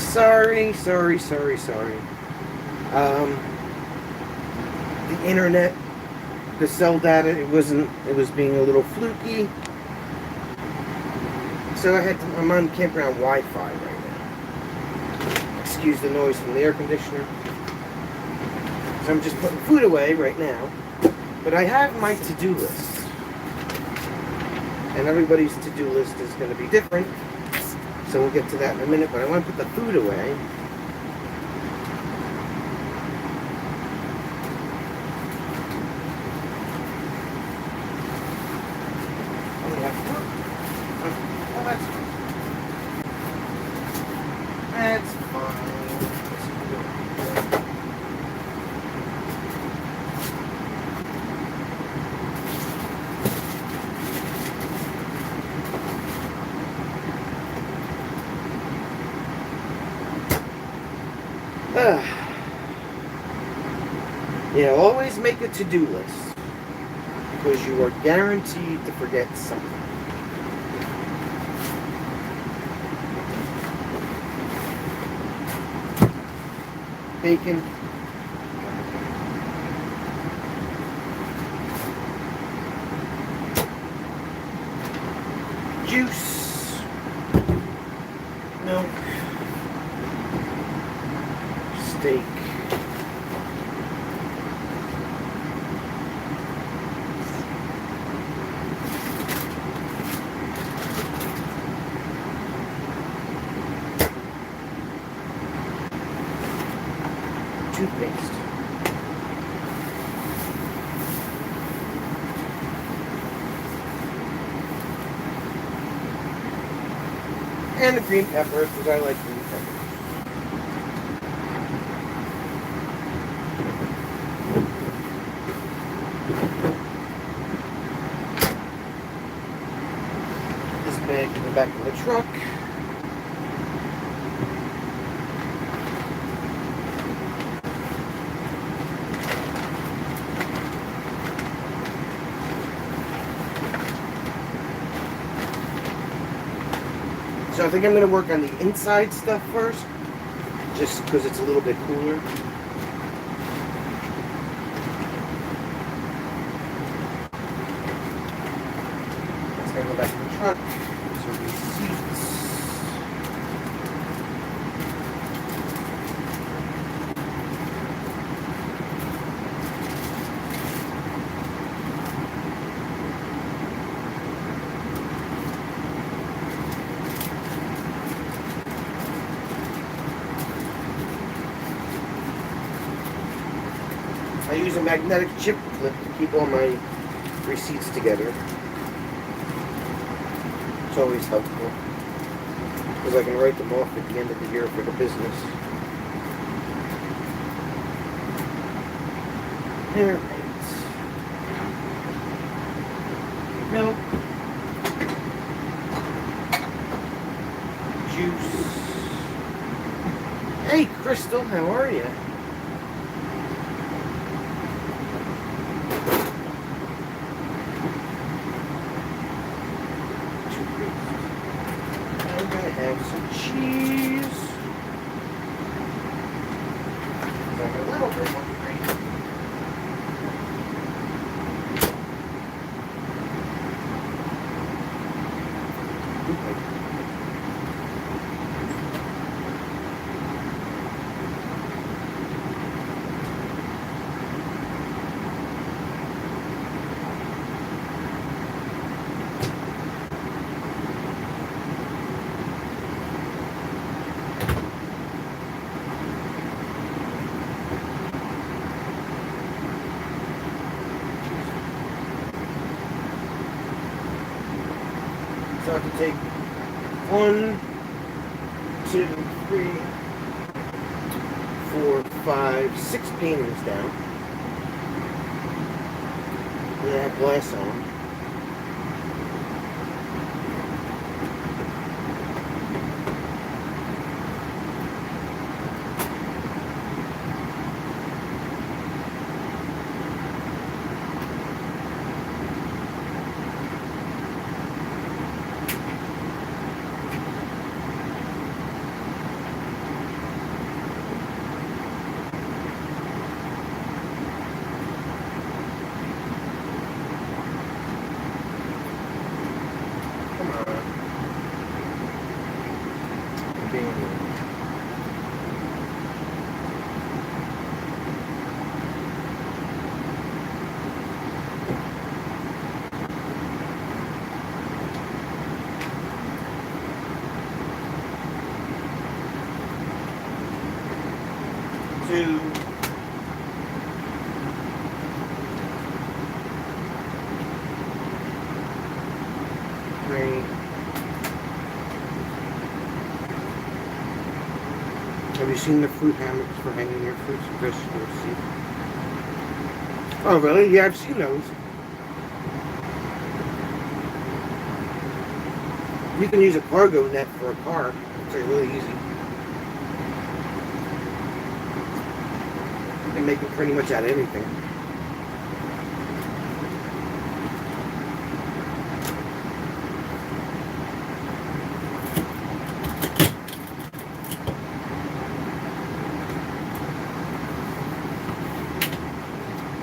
Sorry. The internet, the cell data, it was being a little fluky. So I'm on campground Wi-Fi right now. Excuse the noise from the air conditioner. So I'm just putting food away right now. But I have my to-do list. And everybody's to-do list is going to be different. So we'll get to that in a minute, but I want to put the food away. Oh, we have fruit. Oh, that's fine. That's fine. Yeah, always make a to-do list because you are guaranteed to forget something. Bacon. Juice. Milk. Steak. Toothpaste. And the green peppers, because I like green peppers. This bag in the back of the truck. So I think I'm going to work on the inside stuff first, just because it's a little bit cooler. Let's go back to the truck. So receipts. I use a magnetic chip clip to keep all my receipts together. It's always helpful because I can write them off at the end of the year for the business. Alright. Milk. Juice. Hey, Crystal, how are you? And some cheese. Like a little bit more green. So I have to take 1, 2, 3, 4, 5, 6 paintings down. And I have glass on. family. Two. Three. Have you seen the fruit hammocks for hanging your fruits and vegetables? Oh, really? Yeah, I've seen those. You can use a cargo net for a car. It's like really easy. You can make it pretty much out of anything.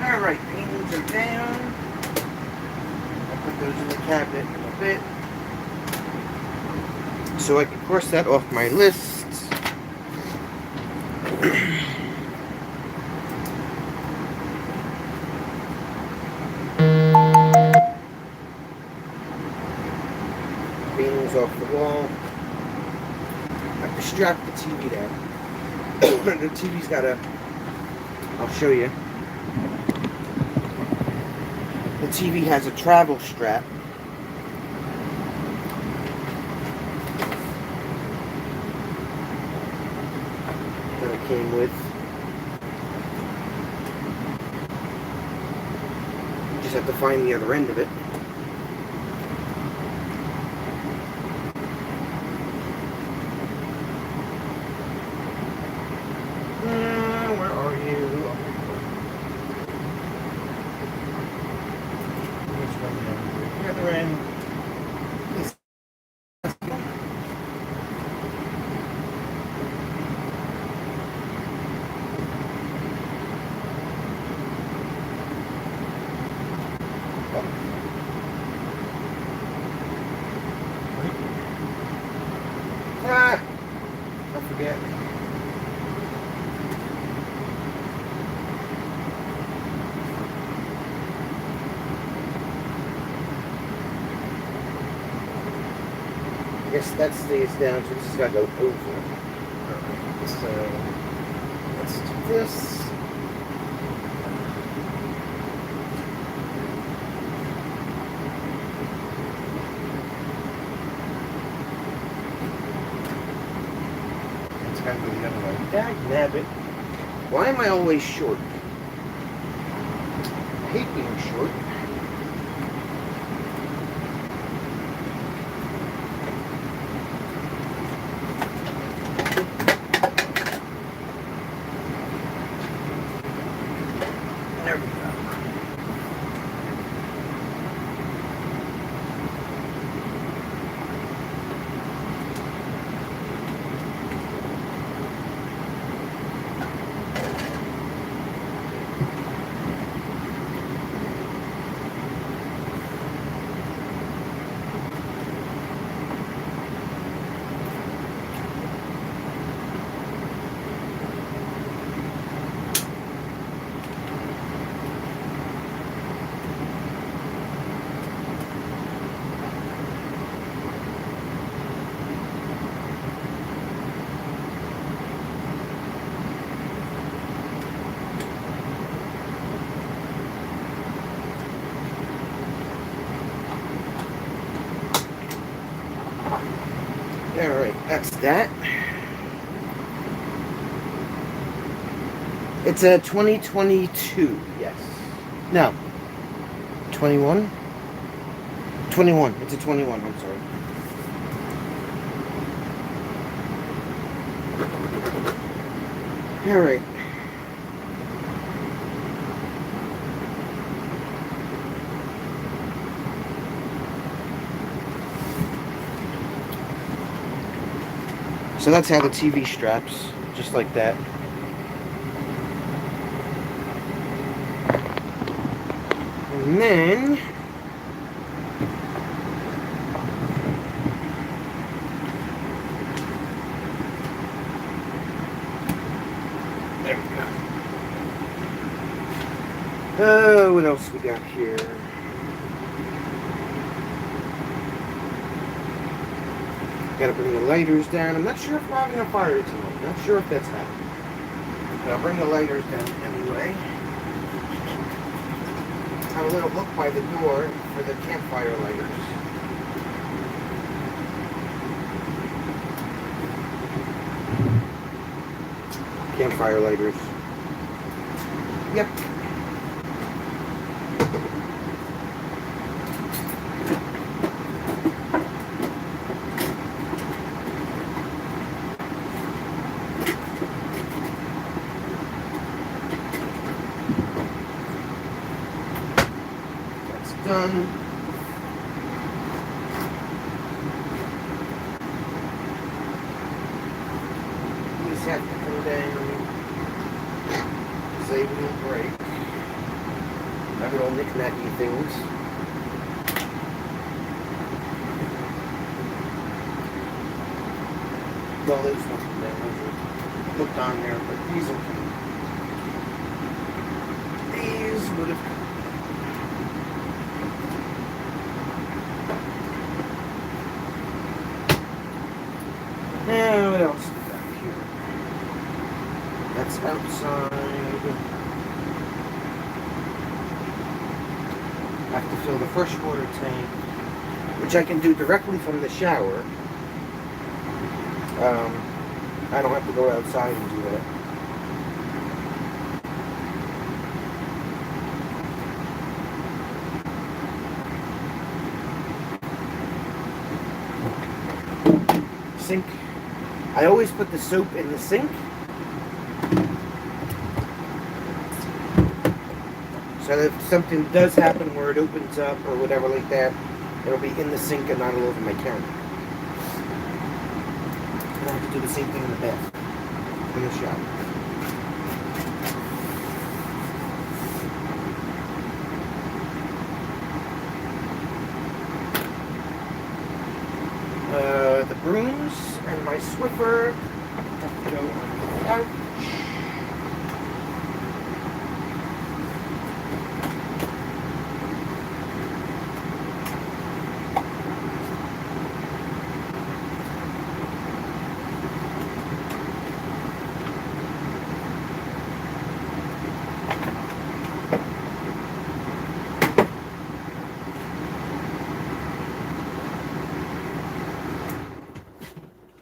Alright, paintings are down. I'll put those in the cabinet in a bit. So I can cross that off my list. Paintings off the wall. I have to strap the TV down. The TV's got a... I'll show you. The TV has a travel strap. That it came with. You just have to find the other end of it. Where are you? Which one? The other end. I forget. I guess that stays down, so this has got to go over. Alright, so let's do this. It's got to go the other way. Dagnabbit. Why am I always short? I hate being short. There we go. Alright, that's that. It's a 2022, yes. No. 21? 21. It's a 21, I'm sorry. Alright. So that's how the TV straps, just like that. And then There we go. Oh, what else we got here? Gotta bring the lighters down. I'm not sure if we're having a fire tonight. Not sure if that's happening. But I'll bring the lighters down anyway. Have a little hook by the door for the campfire lighters. Campfire lighters. Yep. Done. These have to come down because they will break. My little knick-knacky things. Well, those ones come down. Those are hooked on there, but these will come. These would have come. Now, what else we got here? That's outside. I have to fill the freshwater tank, which I can do directly from the shower. I don't have to go outside and do that. Sink. I always put the soap in the sink. So that if something does happen where it opens up or whatever like that, it'll be in the sink and not all over my counter. And I have to do the same thing in the bath, in the shower. The brooms and my Swiffer have to go on the couch.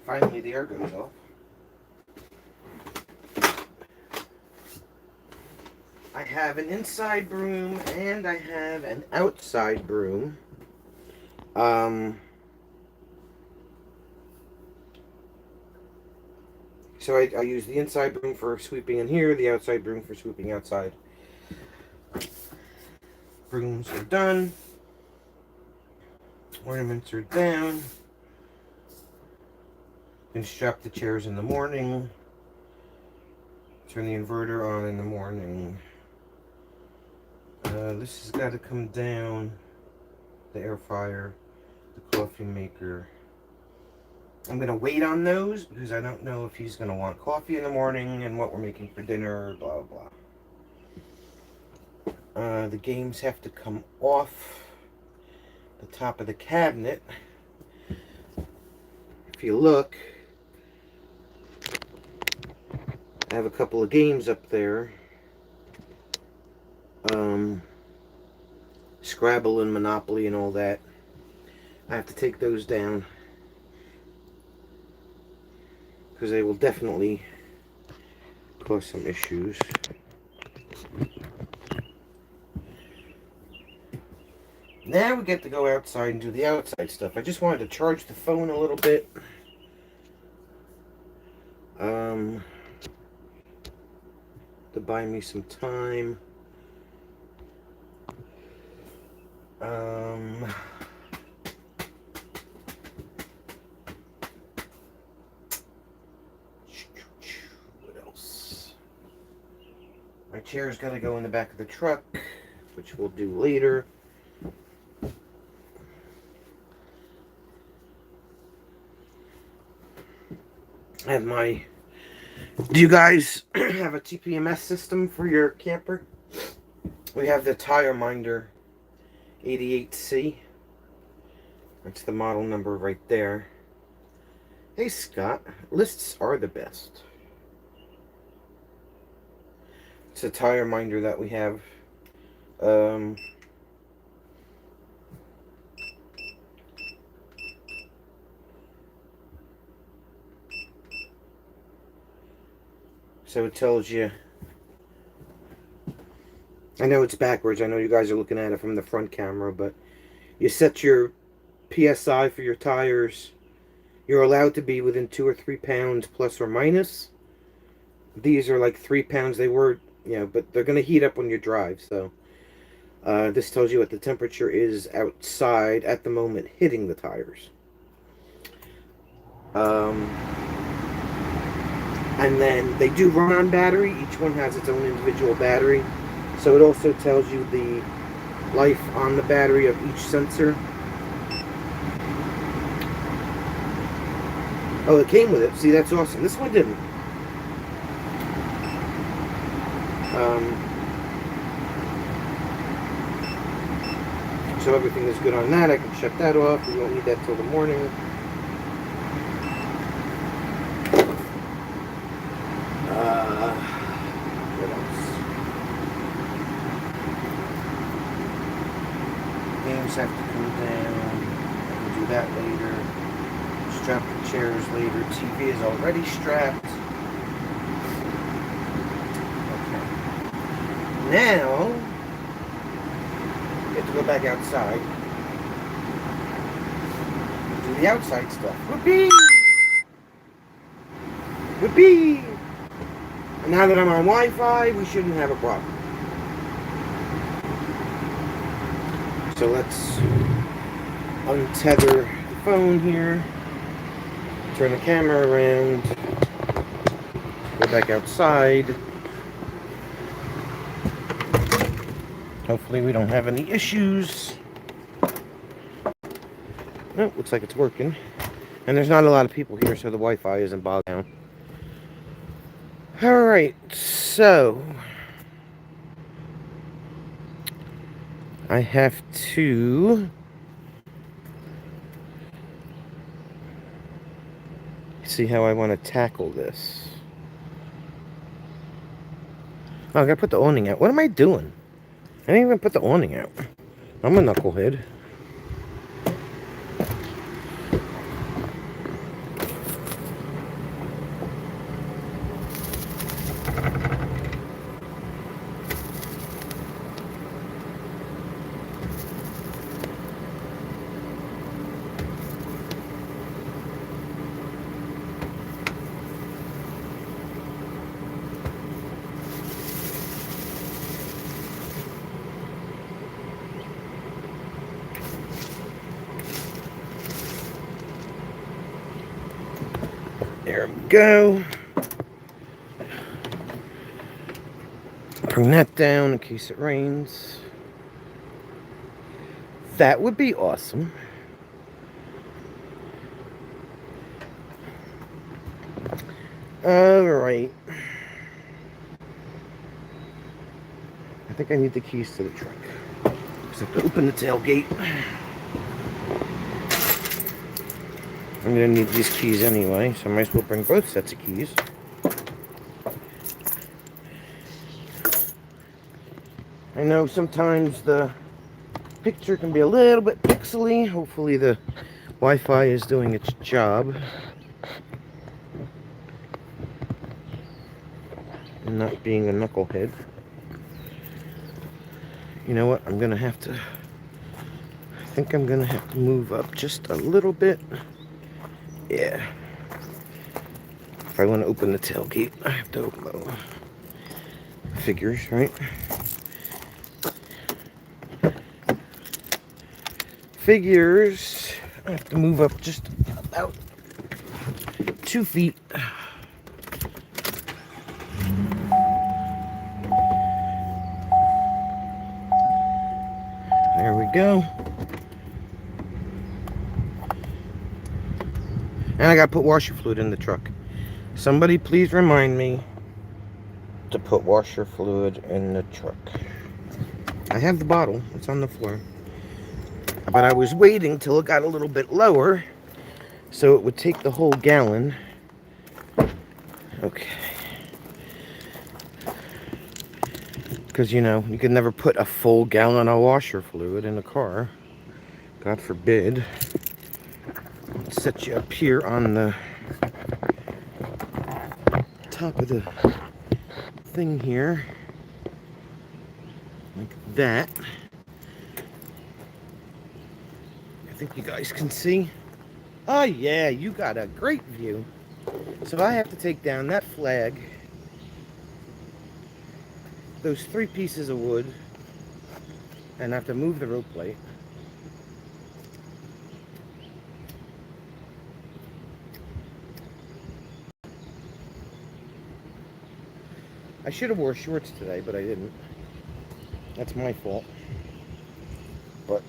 Finally, the air goes off. I have an inside broom and I have an outside broom. So I use the inside broom for sweeping in here, the outside broom for sweeping outside. Brooms are done. Ornaments are down. Can strap the chairs in the morning. Turn the inverter on in the morning. This has got to come down. The air fryer, the coffee maker. I'm going to wait on those because I don't know if he's going to want coffee in the morning and what we're making for dinner, blah, blah. The games have to come off the top of the cabinet. If you look, I have a couple of games up there. Scrabble and Monopoly and all that. I have to take those down because they will definitely cause some issues. Now we get to go outside and do the outside stuff. I just wanted to charge the phone a little bit. To buy me some time. What else? My chair's got to go in the back of the truck, which we'll do later. I have my Do you guys have a TPMS system for your camper? We have the Tire Minder 88C. That's the model number right there. Hey Scott, lists are the best. It's a Tire Minder that we have. So it tells you, I know it's backwards, I know you guys are looking at it from the front camera, but you set your PSI for your tires. You're allowed to be within 2 or 3 pounds plus or minus. These are like 3 pounds, they were, but they're going to heat up when you drive, so this tells you what the temperature is outside at the moment hitting the tires. And then they do run on battery. Each one has its own individual battery. So it also tells you the life on the battery of each sensor. Oh, it came with it. See, that's awesome. This one didn't. So everything is good on that. I can shut that off. We won't need that till the morning. What else? Games have to come down. I can do that later. Strap the chairs later. TV is already strapped. Okay. Now, we have to go back outside. Do the outside stuff. Whoopee! Whoopee! And now that I'm on Wi-Fi, we shouldn't have a problem. So let's untether the phone here. Turn the camera around. Go back outside. Hopefully we don't have any issues. Oh, looks like it's working. And there's not a lot of people here, so the Wi-Fi isn't bogged down. Alright, so I have to see how I want to tackle this. Oh, I gotta put the awning out. What am I doing? I didn't even put the awning out. I'm a knucklehead. There we go. Bring that down in case it rains. That would be awesome. Alright. I think I need the keys to the truck. Just have to open the tailgate. I'm going to need these keys anyway, so I might as well bring both sets of keys. I know sometimes the picture can be a little bit pixely. Hopefully the Wi-Fi is doing its job. And not being a knucklehead. You know what? I think I'm going to have to move up just a little bit. Yeah. If I want to open the tailgate, I have to open the figures, right? Figures. I have to move up just about 2 feet. There we go. And I gotta put washer fluid in the truck. Somebody please remind me to put washer fluid in the truck. I have the bottle. It's on the floor. But I was waiting till it got a little bit lower so it would take the whole gallon. Okay. Because, you know, you can never put a full gallon of washer fluid in a car. God forbid. Let's set you up here on the top of the thing here. Like that. I think you guys can see. Oh yeah, you got a great view. So I have to take down that flag, those 3 pieces of wood, and I have to move the rope plate. I should have wore shorts today, but I didn't. That's my fault. But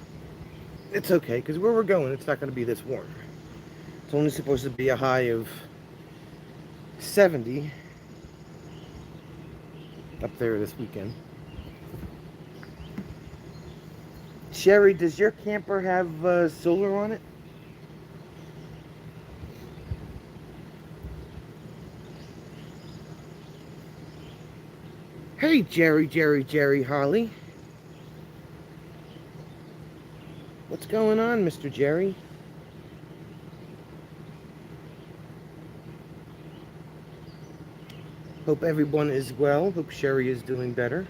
it's okay, because where we're going, it's not going to be this warm. It's only supposed to be a high of 70 up there this weekend. Sherry, does your camper have solar on it? Hey, Jerry, Holly. What's going on, Mr. Jerry? Hope everyone is well. Hope Sherry is doing better.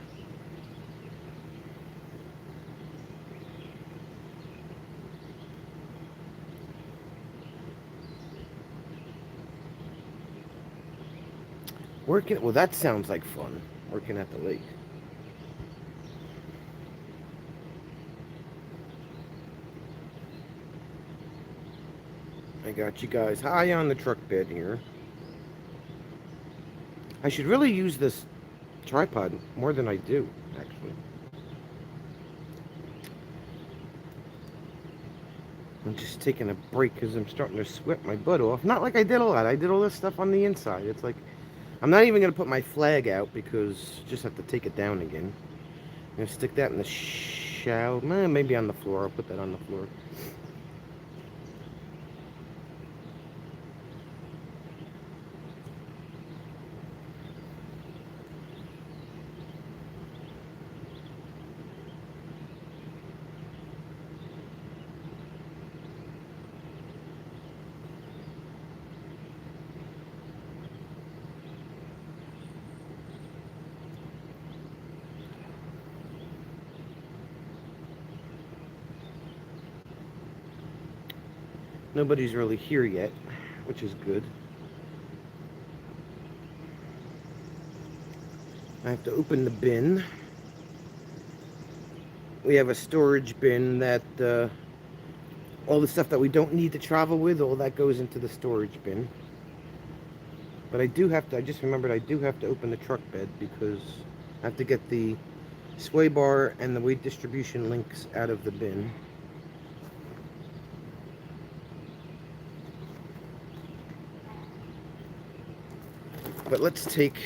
Working, well, that sounds like fun, working at the lake. I got you guys high on the truck bed here. I should really use this tripod more than I do, actually. I'm just taking a break because I'm starting to sweat my butt off. Not like I did a lot. I did all this stuff on the inside. It's like, I'm not even going to put my flag out because I just have to take it down again. I'm going to stick that in the shower. Maybe on the floor. I'll put that on the floor. Nobody's really here yet, which is good. I have to open the bin. We have a storage bin that all the stuff that we don't need to travel with, all that goes into the storage bin. But I just remembered I do have to open the truck bed because I have to get the sway bar and the weight distribution links out of the bin. But let's take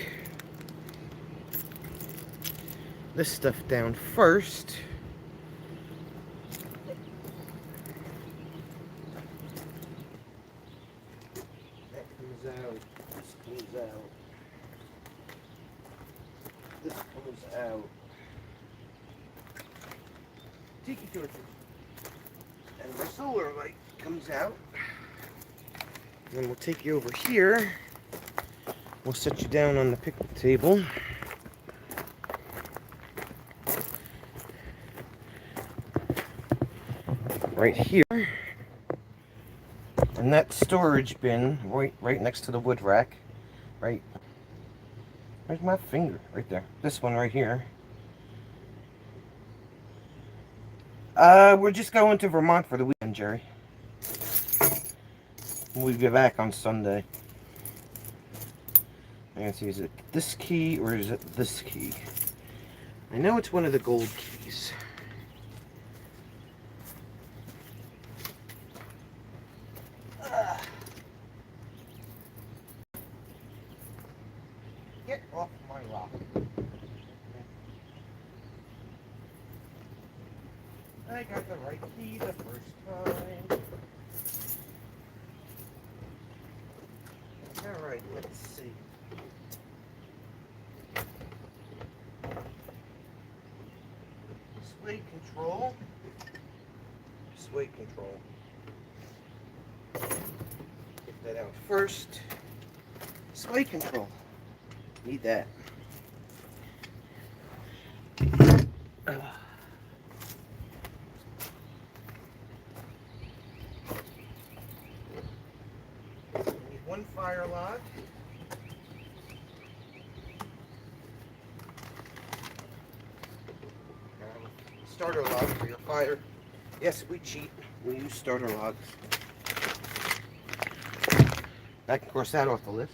this stuff down first. That comes out. This comes out. This comes out. Tiki torches. And my solar light comes out. Then we'll take you over here. We'll set you down on the picnic table. Right here. And that storage bin right next to the wood rack. Right. Where's my finger? Right there. This one right here. We're just going to Vermont for the weekend, Jerry. We'll be back on Sunday. I gotta see, is it this key or is it this key? I know it's one of the gold keys. Get off my rock. I got the right key the first time. Alright, let's see. Sway control. Sway control. Get that out first. Sway control. Need that. Need one fire log. Starter log for your fire. Yes, we cheat. We use starter logs. I can cross that off the list.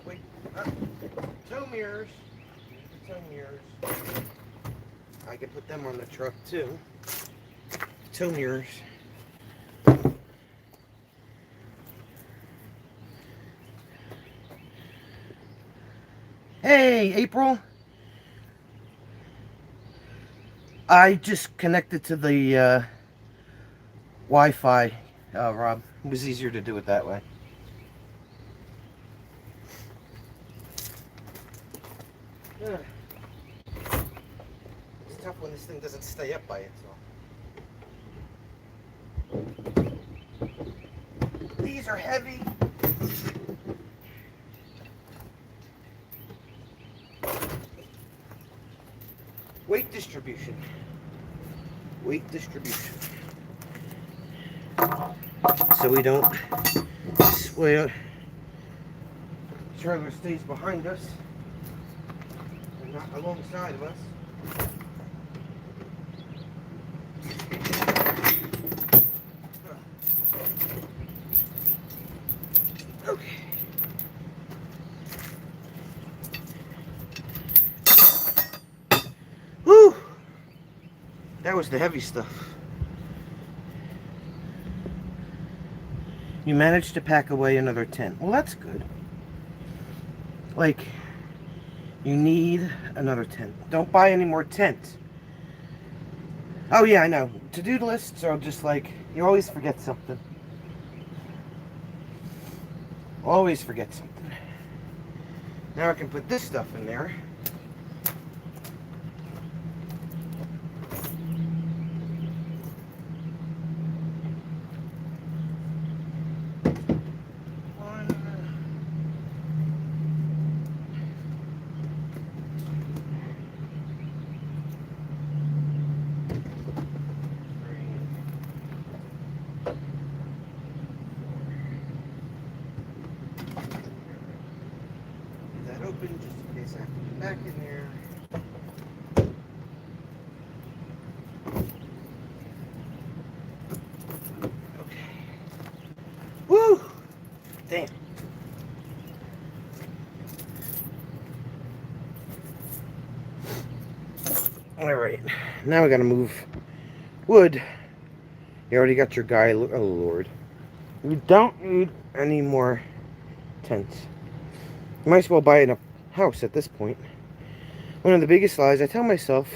Wait. Tow mirrors. Tow mirrors. I can put them on the truck too. Tow mirrors. Hey, April. I just connected to the Wi-Fi, Rob. It was easier to do it that way. It's tough when this thing doesn't stay up by itself. These are heavy. Weight distribution. Weight distribution. So we don't sway. Trailer stays behind us and not alongside of us. Okay. Whew! That was the heavy stuff. You managed to pack away another tent. Well, that's good. Like, you need another tent. Don't buy any more tents. Oh yeah, I know. To-do lists are just like, you always forget something. Always forget something. Now I can put this stuff in there. Open just in case I have to get back in there. Okay. Woo! Damn. Alright. Now we gotta move wood. You already got your guy. Oh, Lord. You don't need any more tents. You might as well buy a house at this point. One of the biggest lies I tell myself,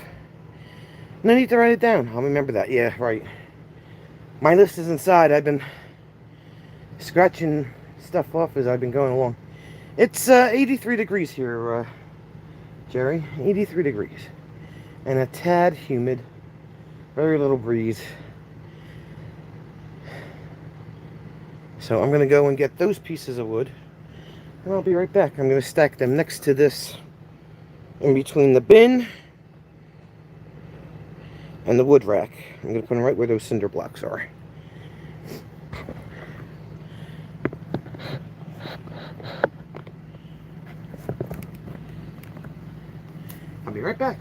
and I need to write it down. I'll remember that. Yeah, right. My list is inside. I've been scratching stuff off as I've been going along. It's 83 degrees here, Jerry. 83 degrees. And a tad humid. Very little breeze. So I'm going to go and get those pieces of wood. And I'll be right back. I'm going to stack them next to this, in between the bin and the wood rack. I'm going to put them right where those cinder blocks are. I'll be right back.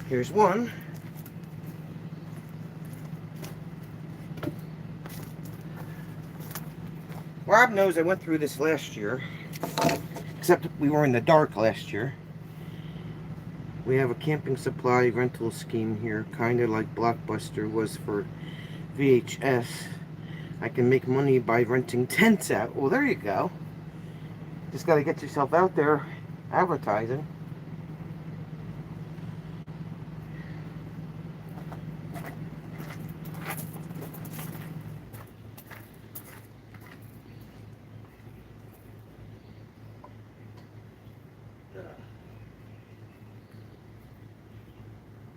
Here's one. Rob knows I went through this last year, except we were in the dark last year. We have a camping supply rental scheme here, kind of like Blockbuster was for VHS. I can make money by renting tents out. Well, there you go. Just got to get yourself out there advertising.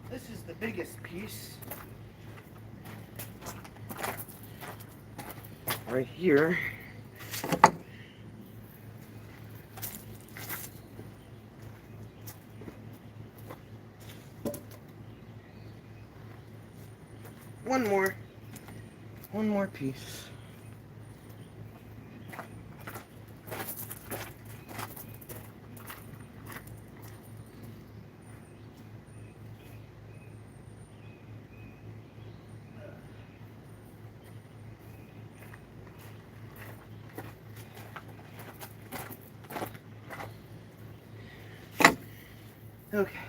This is the biggest piece. Right here. One more piece. Okay.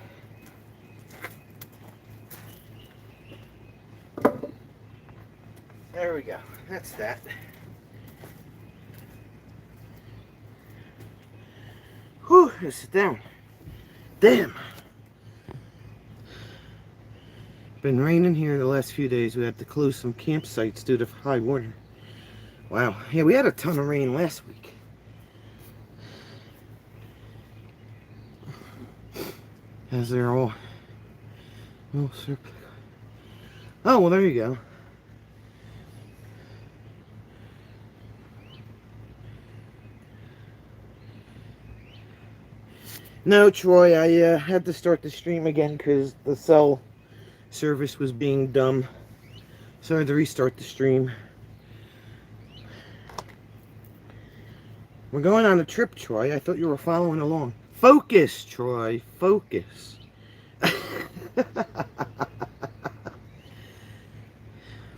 There we go. That's that. Whew, let's sit down. Damn. Been raining here the last few days. We had to close some campsites due to high water. Wow. Yeah, we had a ton of rain last week. As they're all oh, well, there you go. No, Troy, I had to start the stream again because the cell service was being dumb. So I had to restart the stream. We're going on a trip, Troy. I thought you were following along. Focus, Troy. Focus.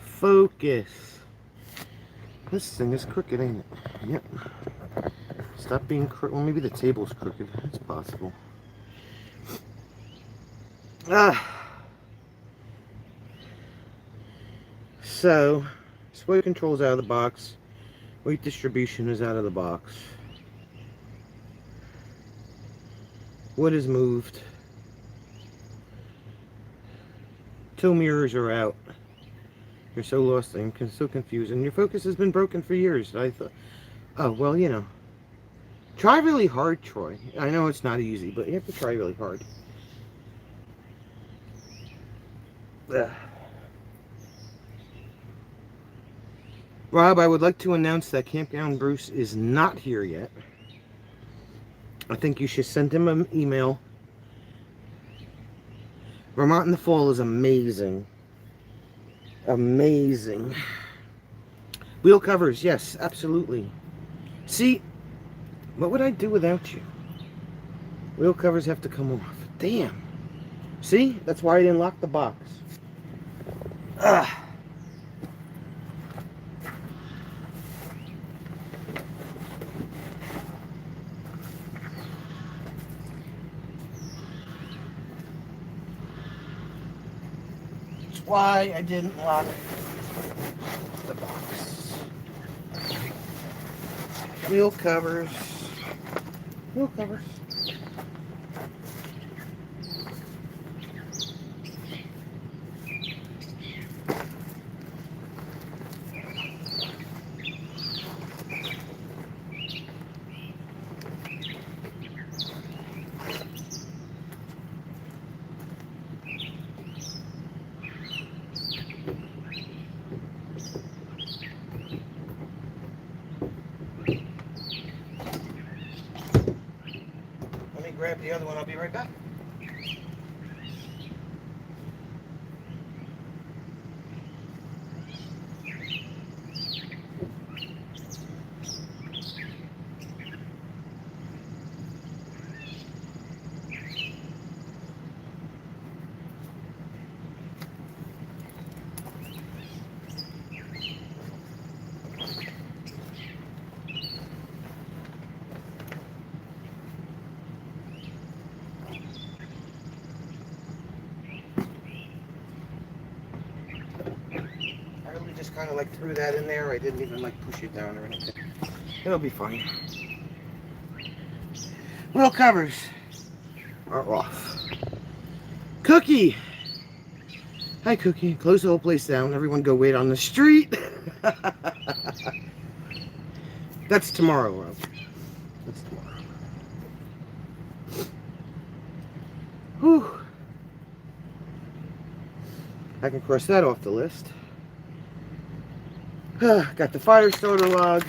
Focus. This thing is crooked, ain't it? Yep. Stop being crooked. Well, maybe the table's crooked. It's possible. So, sway control's out of the box. Weight distribution is out of the box. Wood is moved. Tow mirrors are out. You're so lost. I'm so confused. And your focus has been broken for years. I thought, oh, well, you know. Try really hard, Troy. I know it's not easy, but you have to try really hard. Ugh. Rob, I would like to announce that Campground Bruce is not here yet. I think you should send him an email. Vermont in the fall is amazing. Amazing. Wheel covers, yes, absolutely. See, what would I do without you? Wheel covers have to come off. Damn. See, that's why I didn't lock the box. Ugh. Why I didn't lock the box. Wheel covers. Wheel covers. Grab the other one, I'll be right back. just kind of like threw that in there. I didn't even like push it down or anything. It'll be fine. Wheel covers are off. Cookie! Hi, Cookie. Close the whole place down. Everyone go wait on the street. That's tomorrow, Rob. That's tomorrow. Whew. I can cross that off the list. Got the fire starter log.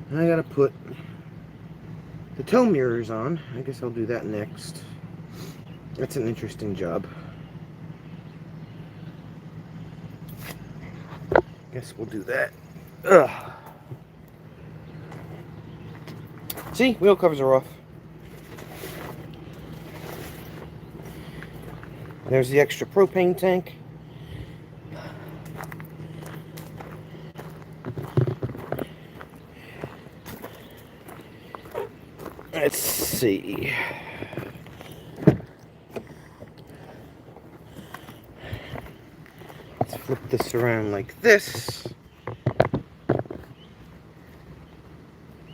And I gotta put the tow mirrors on. I guess I'll do that next. That's an interesting job. Guess we'll do that. Ugh. See, wheel covers are off. There's the extra propane tank. Let's see. Let's flip this around like this.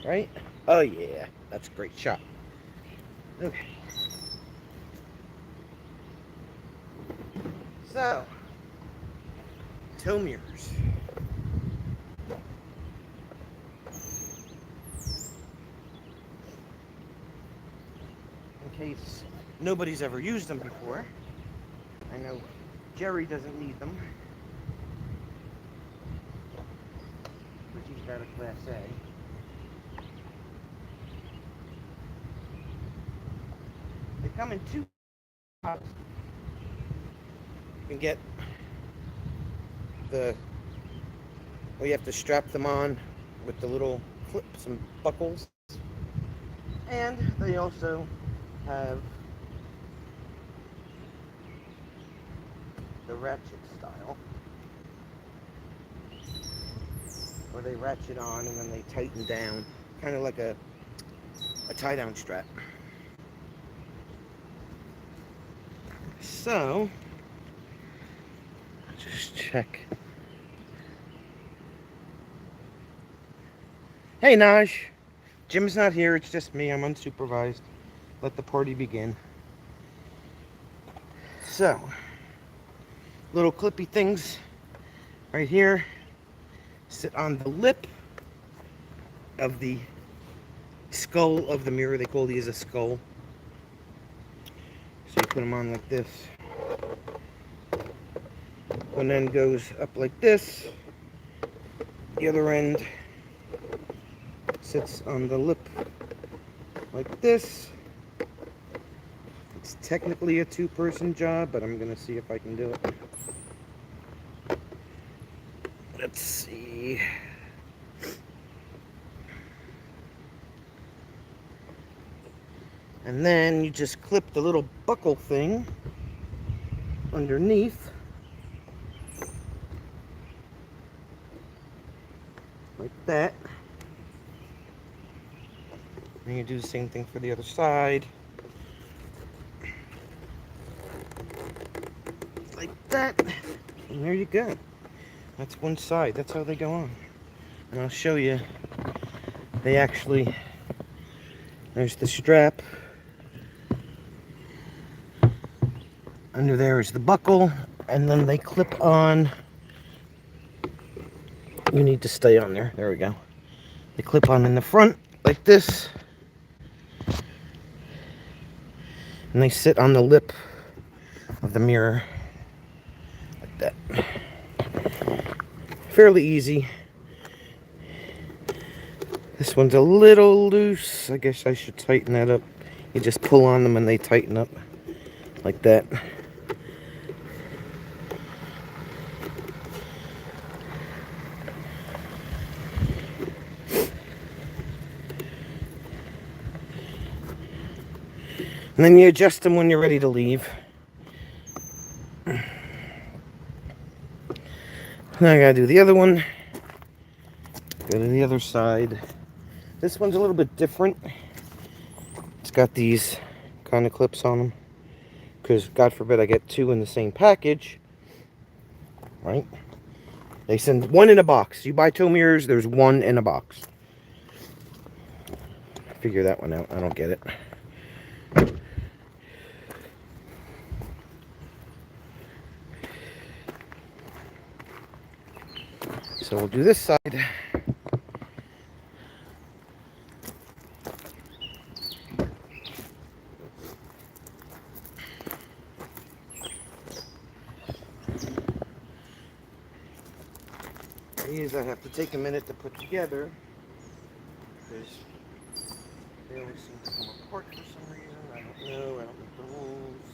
Right? Oh yeah, that's a great shot. Okay. So, tow mirrors. In case nobody's ever used them before. I know Jerry doesn't need them. But he's got a Class A. They come in two pots. You can get well, you have to strap them on with the little clips and buckles. And they also have the ratchet style, where they ratchet on and then they tighten down, kind of like a tie-down strap. So, just check. Hey, Naj. Jim's not here. It's just me. I'm unsupervised. Let the party begin. So, little clippy things right here sit on the lip of the skull of the mirror. They call these a skull. So you put them on like this. One end goes up like this. The other end sits on the lip like this. It's technically a two-person job, but I'm gonna see if I can do it. Let's see. And then you just clip the little buckle thing underneath. Like that. And you do the same thing for the other side. Like that. And there you go. That's one side. That's how they go on. And I'll show you. They actually, there's the strap. Under there is the buckle. And then they clip on. You need to stay on there. There we go. They clip on in the front like this. And they sit on the lip of the mirror like that. Fairly easy. This one's a little loose. I guess I should tighten that up. You just pull on them and they tighten up like that. And then you adjust them when you're ready to leave. Now I gotta do the other one. Go to the other side. This one's a little bit different. It's got these kind of clips on them. because God forbid I get 2 in the same package, right? They send 1 in a box. You buy 2 mirrors, there's 1 in a box. Figure that one out. I don't get it. So we'll do this side. These I have to take a minute to put together because they always seem to come apart for some reason. I don't know. I don't make the rules.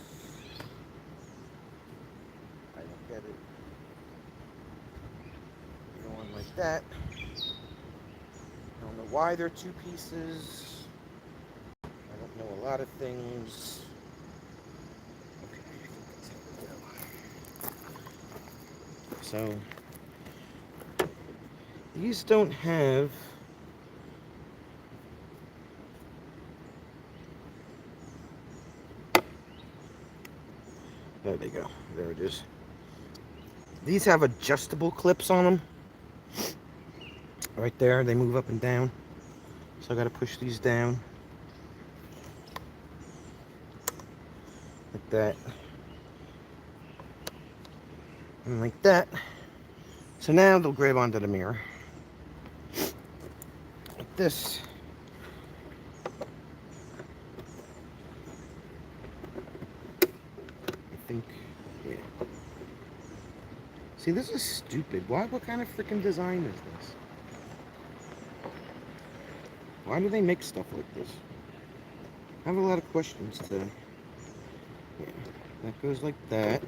I don't get it. Go on like that. I don't know why they're 2 pieces. I don't know a lot of things. Okay, I think that's how we go. So these don't have there they go. There it is. These have adjustable clips on them. Right there, they move up and down. So I gotta push these down. Like that. And like that. So now they'll grab onto the mirror. Like this. I think, yeah. See, this is stupid. What kind of freaking design is this? Why do they make stuff like this? I have a lot of questions today. Yeah, that goes like that.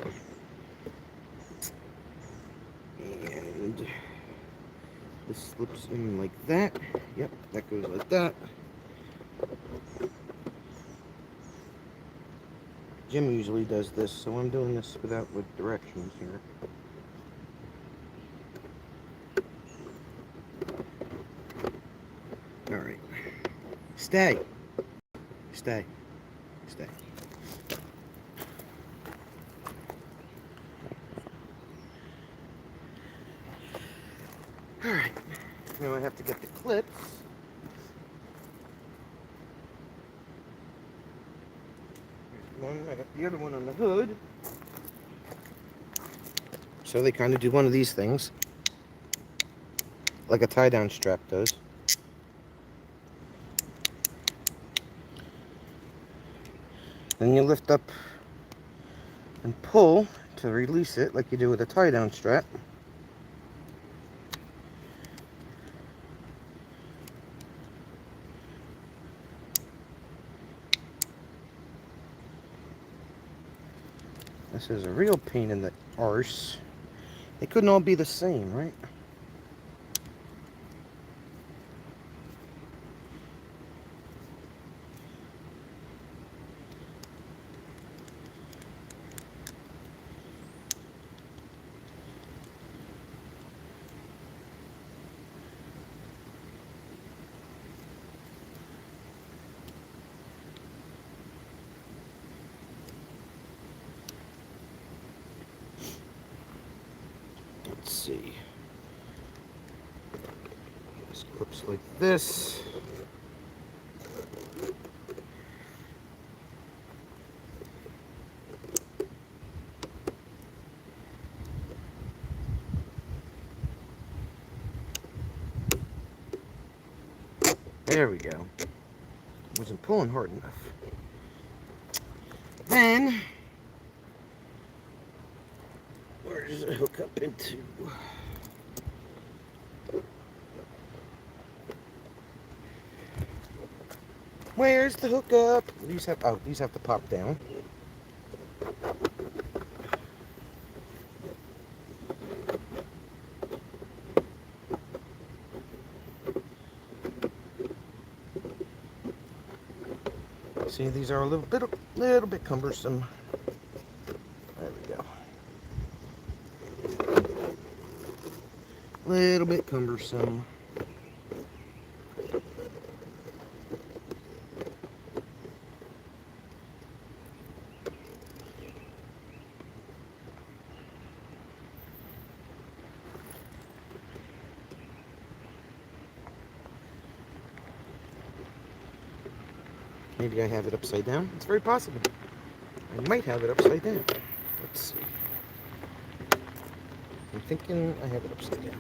And this slips in like that. Yep, that goes like that. Jim usually does this, so I'm doing this with directions here. Alright. Stay. Stay. Stay. Alright. Now I have to get the clips. Here's one. I got the other one on the hood. So they kind of do one of these things. Like a tie-down strap does. Then you lift up and pull to release it like you do with a tie-down strap. This is a real pain in the arse. They couldn't all be the same, right? Let's see. This clips like this. There we go. Wasn't pulling hard enough. Then, where does it hook up into? Where's the hookup? These have to pop down. See, these are a little bit cumbersome. There we go. Little bit cumbersome. Maybe I have it upside down. It's very possible. I might have it upside down. Let's see. I'm thinking I have it upside down.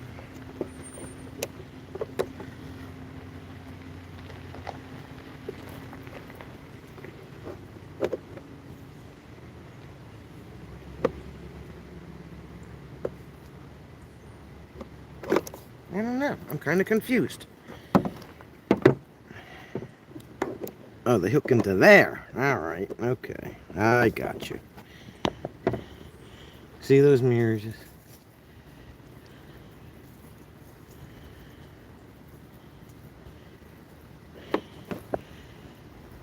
I don't know. I'm kind of confused. Oh, they hook into there. All right. Okay. I got you. See those mirrors?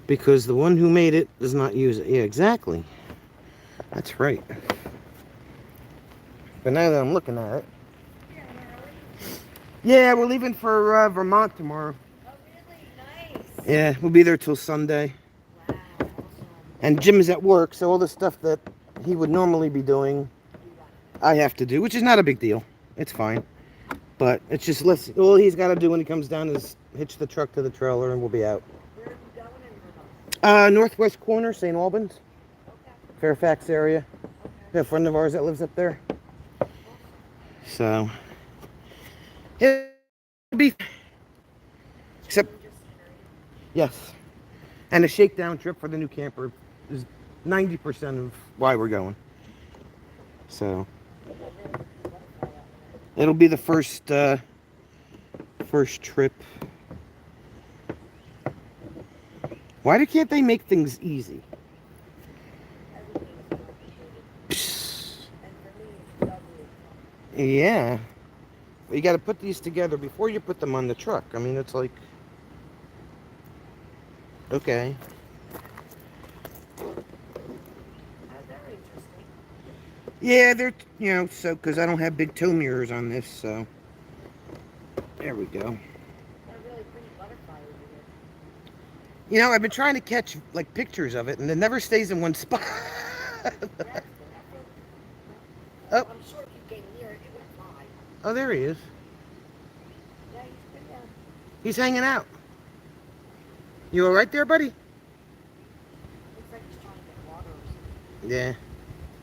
Because the one who made it does not use it. Yeah, exactly. That's right. But now that I'm looking at it. Yeah, we're leaving for Vermont tomorrow. Oh, really? Nice. Yeah, we'll be there till Sunday. Wow. Awesome. And Jim is at work, so all the stuff that he would normally be doing, I have to do, which is not a big deal. It's fine. But it's just less. All he's got to do when he comes down is hitch the truck to the trailer, and we'll be out. Where are you going in Vermont? Northwest corner, St. Albans, Okay. Fairfax area. Okay. We have a friend of ours that lives up there. So it'll be, except yes, and a shakedown trip for the new camper is 90% of why we're going. So it'll be the first trip. Why can't they make things easy? Yeah. You got to put these together before you put them on the truck. I mean, it's like, okay. Very interesting. Yeah, they're, so, because I don't have big tow mirrors on this, so. There we go. They're really pretty butterfly over here. I've been trying to catch, like, pictures of it, and it never stays in one spot. Oh. I'm sure if you came near it, it would fly. Oh, there he is. Yeah, he's been there. He's hanging out. You all right there, buddy? Looks like he's trying to get water or something. Yeah.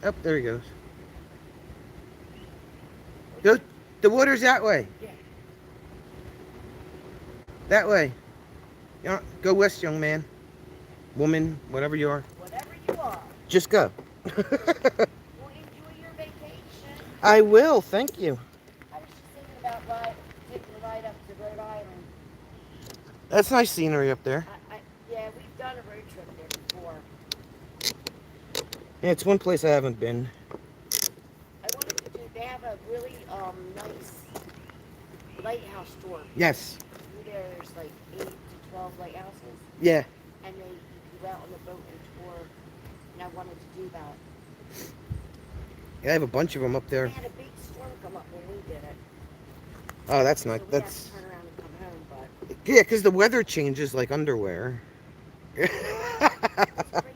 Oh, there he goes. Go, the water's that way. Yeah. That way. Go west, young man. Woman, whatever you are. Whatever you are. Just go. Well, enjoy your vacation. I will, thank you. I was just thinking about taking a ride up to Rhode Island. That's nice scenery up there. Yeah, we've done a road trip there before. Yeah, it's one place I haven't been. I wanted to do, they have a really nice lighthouse tour. Yes. There's like 8 to 12 lighthouses. Yeah. And you go out on the boat and tour. And I wanted to do that. Yeah, I have a bunch of them up there. We had a big storm come up when we did it. Oh, that's So nice. we That's. had to turn around and come home, but Yeah, because the weather changes like underwear. it's crazy.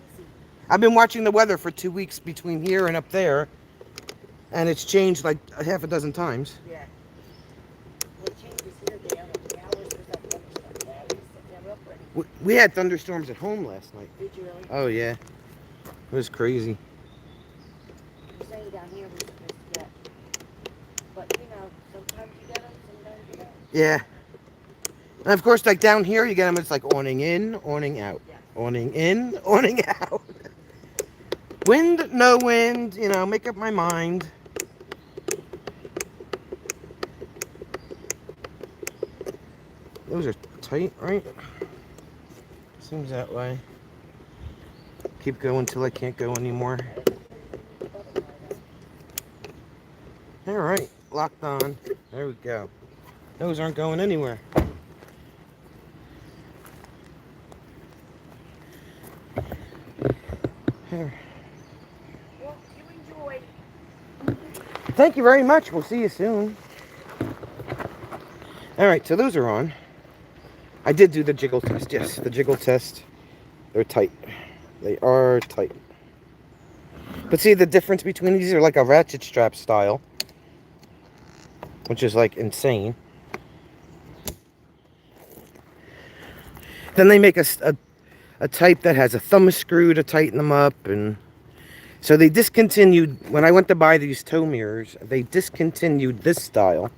I've been watching the weather for 2 weeks between here and up there, and it's changed like a half a dozen times. Yeah. Well, it changes here. The hours there's that thunderstorm. Yeah, we set that up ready. We had thunderstorms at home last night. Did you really? Oh, yeah. It was crazy. You're saying down here we're supposed to get. But, sometimes you get them, sometimes you don't. Yeah. And of course, like down here, you get them, it's like awning in, awning out. Yeah. Awning in, awning out. Wind, no wind, make up my mind. Those are tight, right? Seems that way. Keep going till I can't go anymore. All right, locked on. There we go. Those aren't going anywhere. Here. Well, you enjoy. Thank you very much. We'll see you soon. All right, so those are on. I did do the jiggle test. Yes, the jiggle test. They're tight. They are tight. But see, the difference between these are like a ratchet strap style, which is like insane. Then they make a a type that has a thumb screw to tighten them up, and so they discontinued, when I went to buy these tow mirrors, they discontinued this style.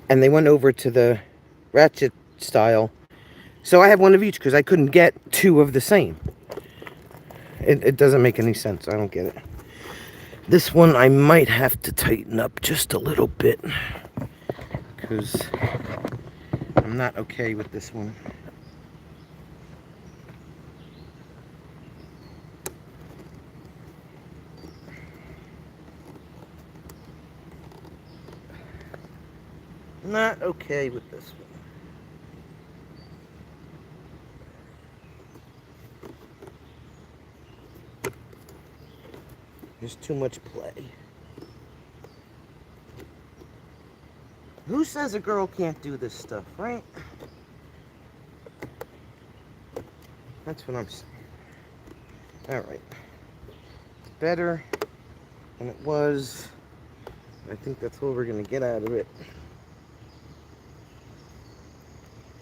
And they went over to the ratchet style. So I have one of each because I couldn't get two of the same. It doesn't make any sense. I don't get it. This one I might have to tighten up just a little bit, because I'm not okay with this one. Not okay with this one. There's too much play. Who says a girl can't do this stuff, right? That's what I'm saying. Alright. It's better than it was. I think that's what we're going to get out of it.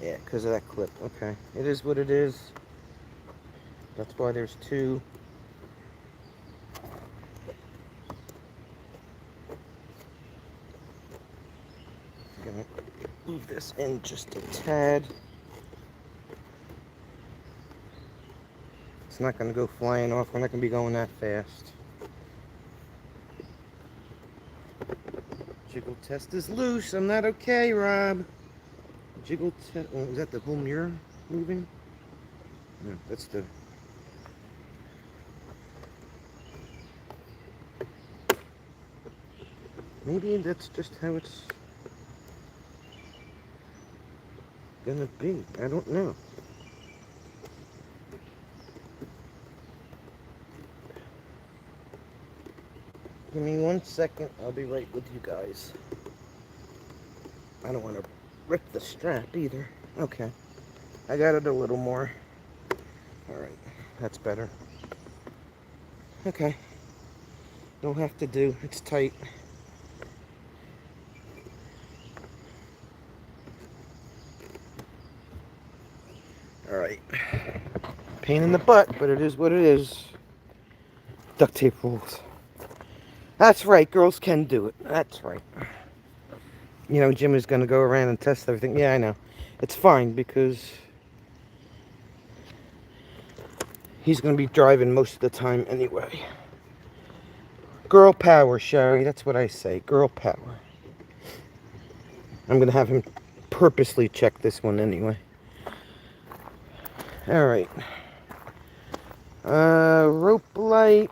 Yeah, because of that clip. Okay. It is what it is. That's why there's two. I'm going to move this in just a tad. It's not going to go flying off. We're not going to be going that fast. Jiggle test is loose. I'm not okay, Rob. Jiggle test. Oh, is that the whole mirror moving? No, that's the. Maybe that's just how it's gonna be. I don't know. Give me 1 second. I'll be right with you guys. I don't want to rip the strap either. Okay. I got it a little more. Alright. That's better. Okay. Don't have to do. It's tight. Alright. Pain in the butt, but it is what it is. Duct tape rules. That's right, girls can do it. That's right. You know, Jim is going to go around and test everything. Yeah, I know. It's fine because he's going to be driving most of the time anyway. Girl power, Sherry. That's what I say. Girl power. I'm going to have him purposely check this one anyway. Alright. Rope light.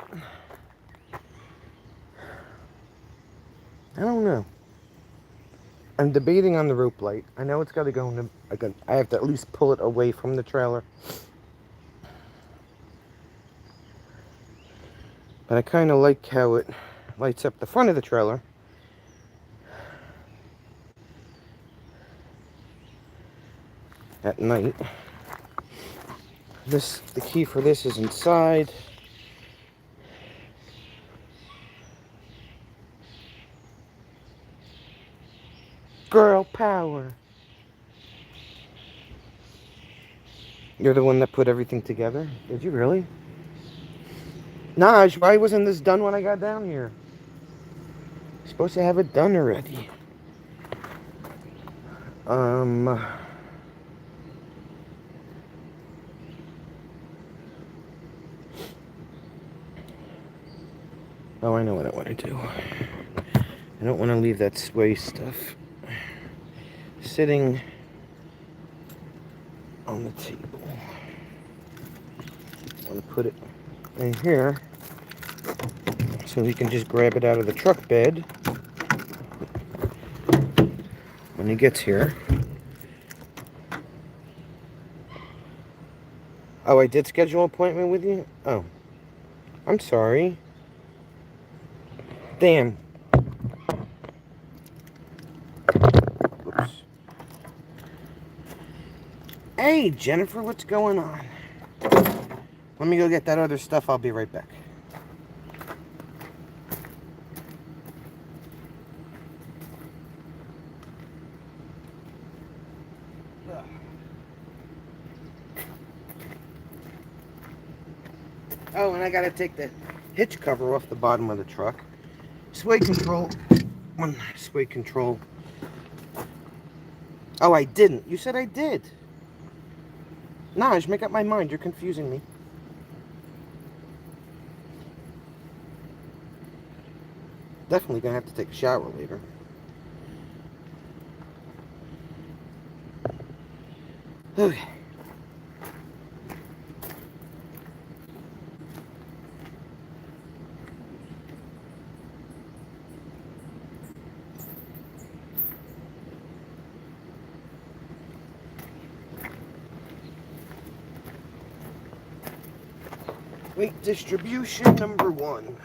I don't know. I'm debating on the rope light. I know it's got to go in the... I have to at least pull it away from the trailer. But I kind of like how it lights up the front of the trailer. At night. The key for this is inside. Girl power. You're the one that put everything together? Did you really? Naj, why wasn't this done when I got down here? You're supposed to have it done already. Oh, I know what I want to do. I don't want to leave that sway stuff sitting on the table. I want to put it in here so he can just grab it out of the truck bed when he gets here. Oh, I did schedule an appointment with you? Oh, I'm sorry. Damn. Oops. Hey, Jennifer, what's going on? Let me go get that other stuff. I'll be right back. Oh, and I gotta take the hitch cover off the bottom of the truck. Sway control. Sway control. Oh, I didn't. You said I did. Naj, make up my mind. You're confusing me. Definitely gonna have to take a shower later. Okay. Weight distribution number 1.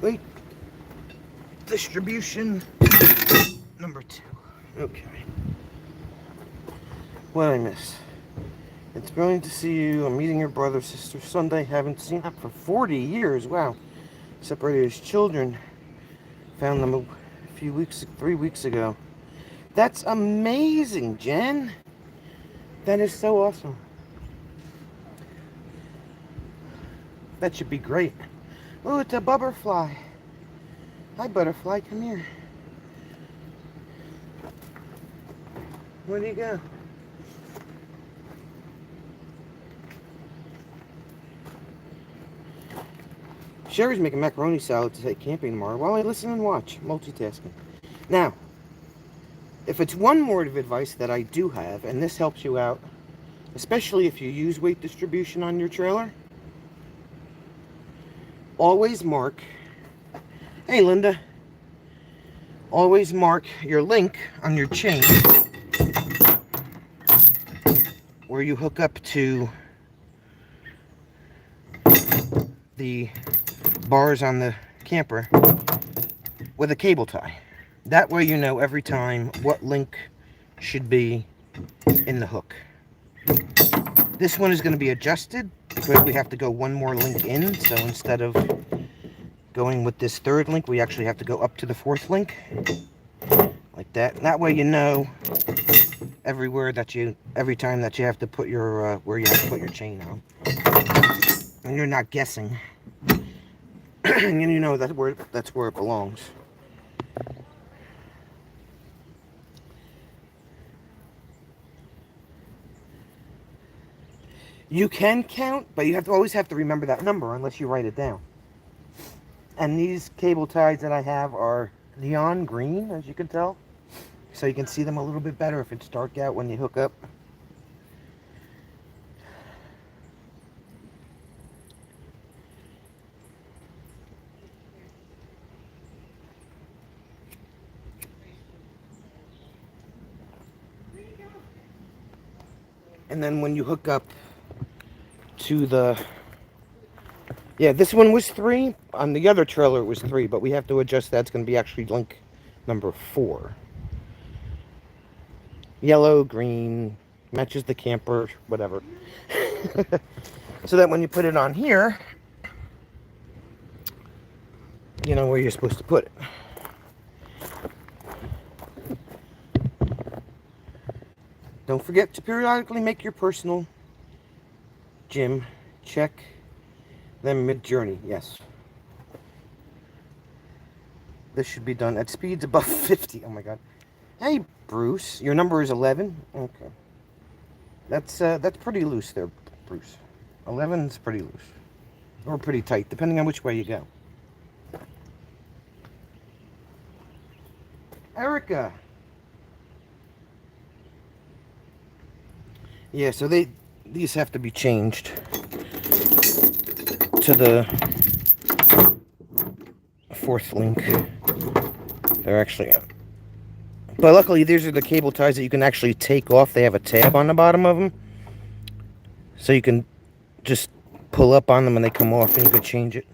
Weight distribution number 2. Okay. What did I miss? It's brilliant to see you. I'm meeting your brother, sister Sunday. Haven't seen them for 40 years. Wow. Separated his children. Found them a few weeks, 3 weeks ago. That's amazing, Jen. That is so awesome. That should be great. Oh, it's a butterfly. Hi, butterfly. Come here. Where do you go? Sherry's making macaroni salad to take camping tomorrow while I listen and watch. Multitasking. Now, if it's one word of advice that I do have, and this helps you out, especially if you use weight distribution on your trailer, always mark, hey Linda, always mark your link on your chain where you hook up to the bars on the camper with a cable tie. That way you know every time what link should be in the hook. This one is going to be adjusted because we have to go one more link in, so instead of going with this third link, we actually have to go up to the fourth link, like that. And that way you know every time that you have to put your, where you have to put your chain on. And you're not guessing. And you know that's where it belongs. You can count, but you always have to remember that number unless you write it down. And these cable ties that I have are neon green, as you can tell. So you can see them a little bit better if it's dark out when you hook up. And then when you hook up to the, yeah, this one was 3. On the other trailer it was 3, but we have to adjust that. It's going to be actually link number 4. Yellow, green, matches the camper, whatever. So that when you put it on here, you know where you're supposed to put it. Don't forget to periodically make your personal gym check them mid-journey. Yes. This should be done at speeds above 50. Oh my god. Hey, Bruce. Your number is 11? Okay. That's pretty loose there, Bruce. 11 is pretty loose. Or pretty tight, depending on which way you go. Erica. Yeah, so these have to be changed to the 4th link. They're actually, but luckily these are the cable ties that you can actually take off. They have a tab on the bottom of them, so you can just pull up on them and they come off, and you can change it.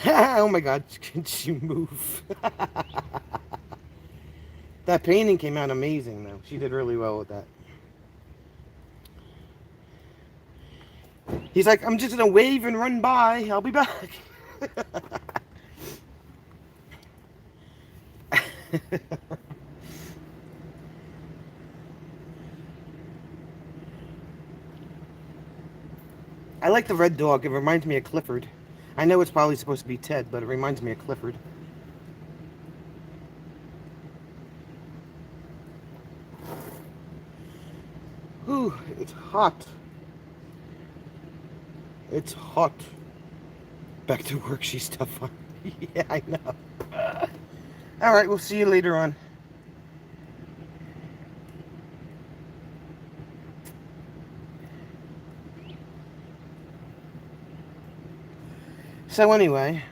Oh my god, can she move? That painting came out amazing though. She did really well with that. He's like, I'm just gonna wave and run by. I'll be back. I like the red dog. It reminds me of Clifford. I know it's probably supposed to be Ted, but it reminds me of Clifford. Whew, it's hot. It's hot. Back to work, she's tough on. Yeah, I know. All right, we'll see you later on. So anyway,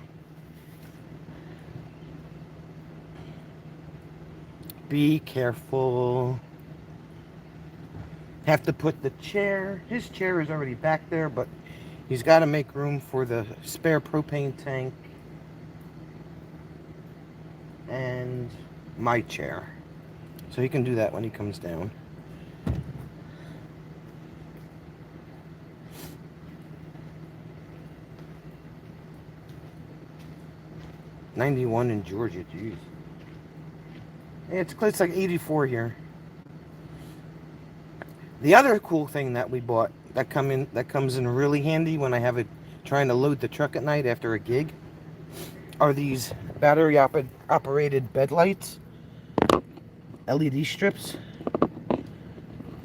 be careful. Have to put the chair, his chair is already back there, but he's got to make room for the spare propane tank and my chair. So he can do that when he comes down. '91 in Georgia, jeez. Yeah, it's like 84 here. The other cool thing that we bought that comes in really handy when I have it trying to load the truck at night after a gig are these battery operated bed lights, LED strips.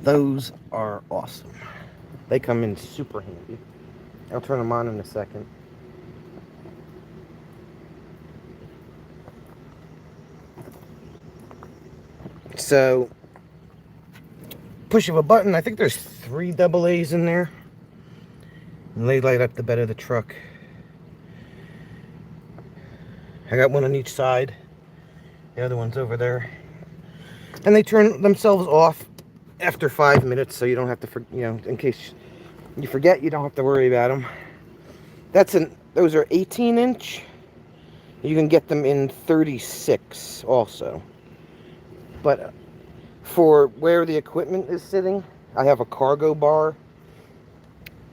Those are awesome. They come in super handy. I'll turn them on in a second. So, push of a button, I think there's 3 AA's in there. And they light up the bed of the truck. I got one on each side. The other one's over there. And they turn themselves off after 5 minutes, so you don't have to, in case you forget, you don't have to worry about them. Those are 18-inch. You can get them in 36 also. But for where the equipment is sitting, I have a cargo bar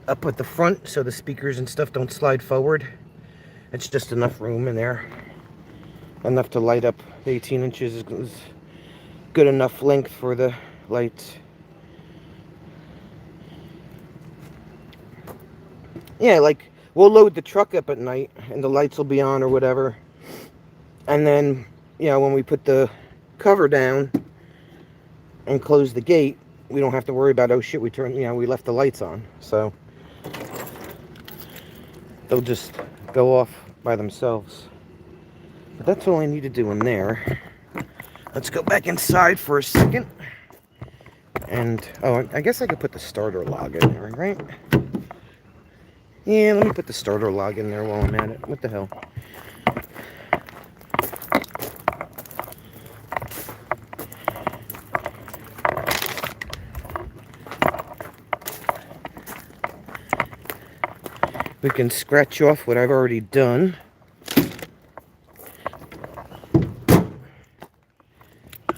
up at the front so the speakers and stuff don't slide forward. It's just enough room in there. Enough to light up. The 18 inches is good enough length for the lights. Yeah, like, we'll load the truck up at night and the lights will be on or whatever. And then, when we put the cover down and close the gate, we don't have to worry about, oh shit, we left the lights on. So they'll just go off by themselves. But that's all I need to do in there. Let's go back inside for a second. And, I guess I could put the starter log in there, right? Yeah, let me put the starter log in there while I'm at it. What the hell? We can scratch off what I've already done.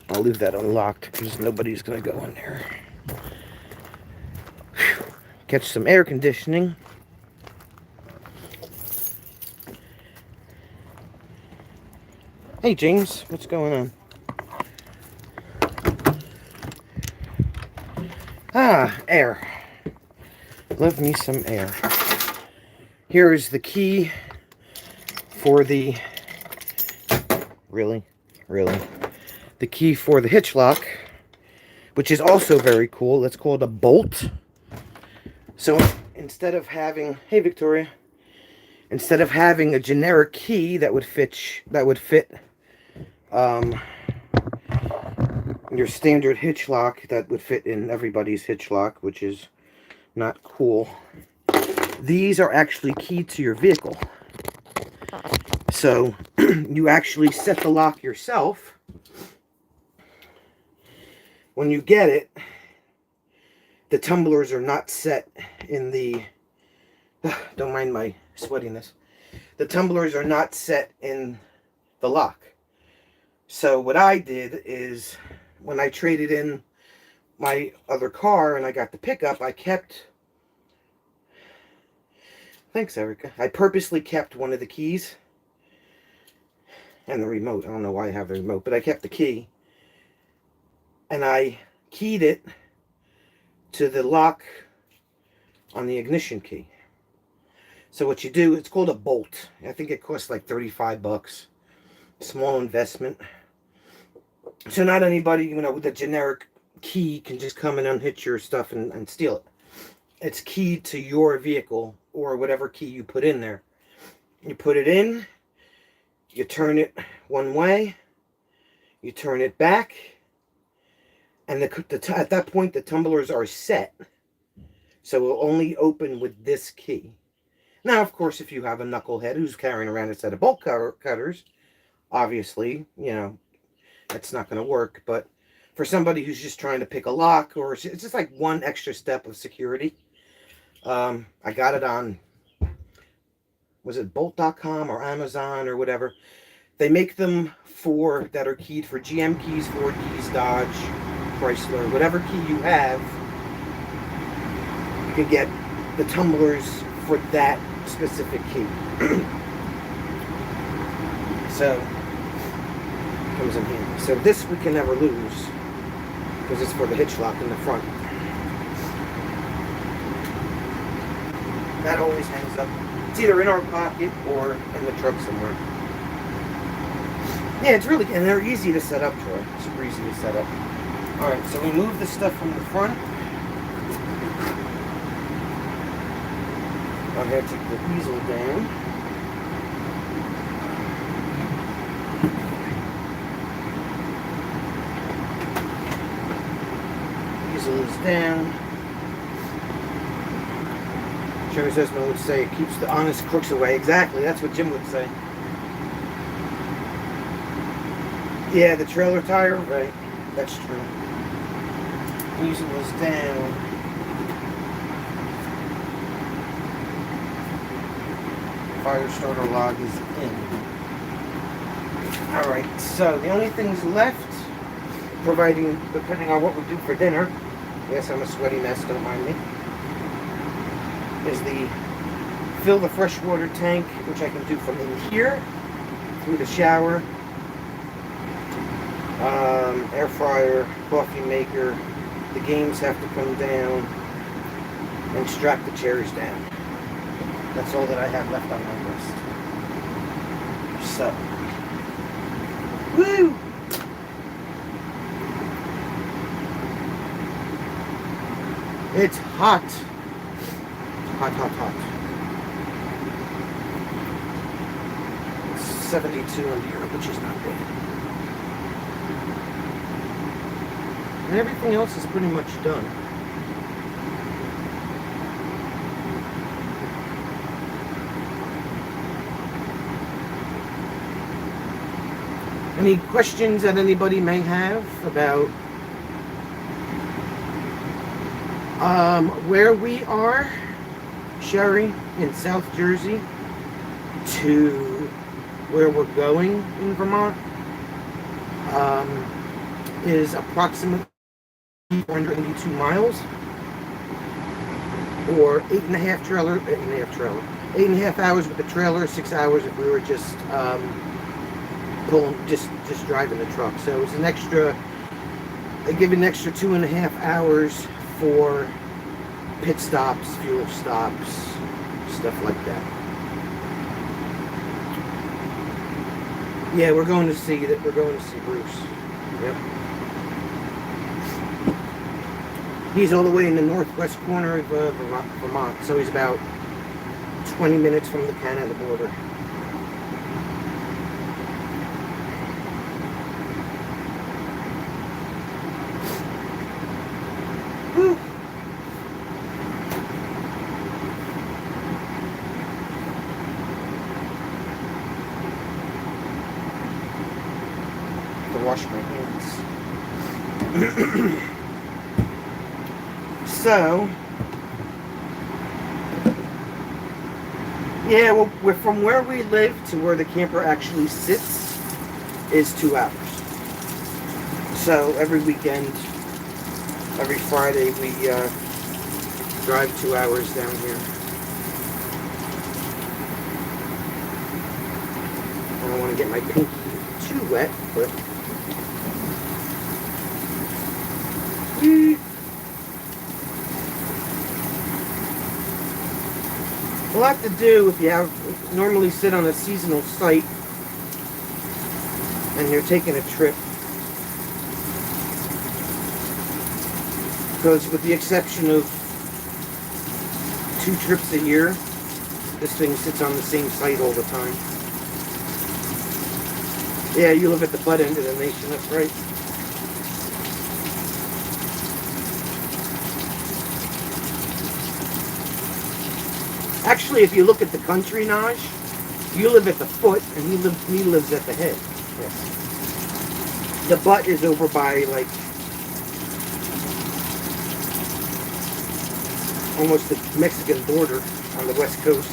I'll leave that unlocked because nobody's going to go in there. Whew. Catch some air conditioning. Hey James, what's going on? Air. Love me some air. Here is the key for the... Really? The key for the hitch lock, which is also very cool. That's called a bolt. So instead of having... Hey Victoria. Instead of having a generic key that would fit your standard hitch lock that would fit in everybody's hitch lock, which is not cool. These are actually keyed to your vehicle. So you actually set the lock yourself. When you get it, the tumblers are not set in the... Don't mind my sweatiness. the tumblers are not set in the lock. So what I did is, when I traded in my other car and I got the pickup, I kept... Thanks, Erica. I purposely kept one of the keys and the remote. I don't know why I have the remote, but I kept the key. And I keyed it to the lock on the ignition key. So what you do, it's called a bolt. I think it costs like 35 bucks. Small investment. So not anybody, with a generic key can just come and unhitch your stuff and steal it. It's keyed to your vehicle or whatever key you put in there. You put it in, you turn it one way, you turn it back, and at that point the tumblers are set. So it will only open with this key. Now, of course, if you have a knucklehead who's carrying around a set of bolt cutters, obviously, it's not going to work. But for somebody who's just trying to pick a lock, or it's just like one extra step of security. I got it on, was it Bolt.com or Amazon or whatever? They make them that are keyed for GM keys, Ford keys, Dodge, Chrysler, whatever key you have. You can get the tumblers for that specific key. So it comes in handy. So this we can never lose because it's for the hitch lock in the front. That always hangs up. It's either in our pocket or in the truck somewhere. Yeah, it's really, and they're easy to set up, Troy. Super easy to set up. Alright, so we move the stuff from the front. I'm going to take the easel down. Easel is down. Jimmy Sesman would say it keeps the honest crooks away. Exactly, that's what Jim would say. Yeah, the trailer tire, right? That's true. Easel is down. Fire starter log is in. Alright, so the only things left, depending on what we do for dinner, yes, I'm a sweaty mess, don't mind me, is fill the freshwater tank, which I can do from in here, through the shower, air fryer, coffee maker. The games have to come down, and strap the chairs down. That's all that I have left on my list. So, woo! It's hot. Hot, hot, hot. It's 72 in here, which is not bad. And everything else is pretty much done. Any questions that anybody may have about where we are, Sherry, in South Jersey, to where we're going in Vermont, is approximately 482 miles, or 8.5 hours with the trailer, 6 hours if we were just just driving the truck. So it's an extra, they give an extra 2.5 hours for pit stops, fuel stops, stuff like that. Yeah, we're going to see Bruce. Yep. He's all the way in the northwest corner of Vermont, so he's about 20 minutes from the Canada border. Woo. To wash my hands. So, Yeah, well, from where we live to where the camper actually sits is 2 hours. So every weekend, every Friday, we drive 2 hours down here. I don't want to get my pinky too wet, but a lot to do if you normally sit on a seasonal site and you're taking a trip. Because with the exception of 2 trips a year, this thing sits on the same site all the time. Yeah, you live at the butt end of the nation, that's right. Actually, if you look at the country, Naj, you live at the foot and he lives at the head. Yes. The butt is over by, like, almost the Mexican border on the west coast.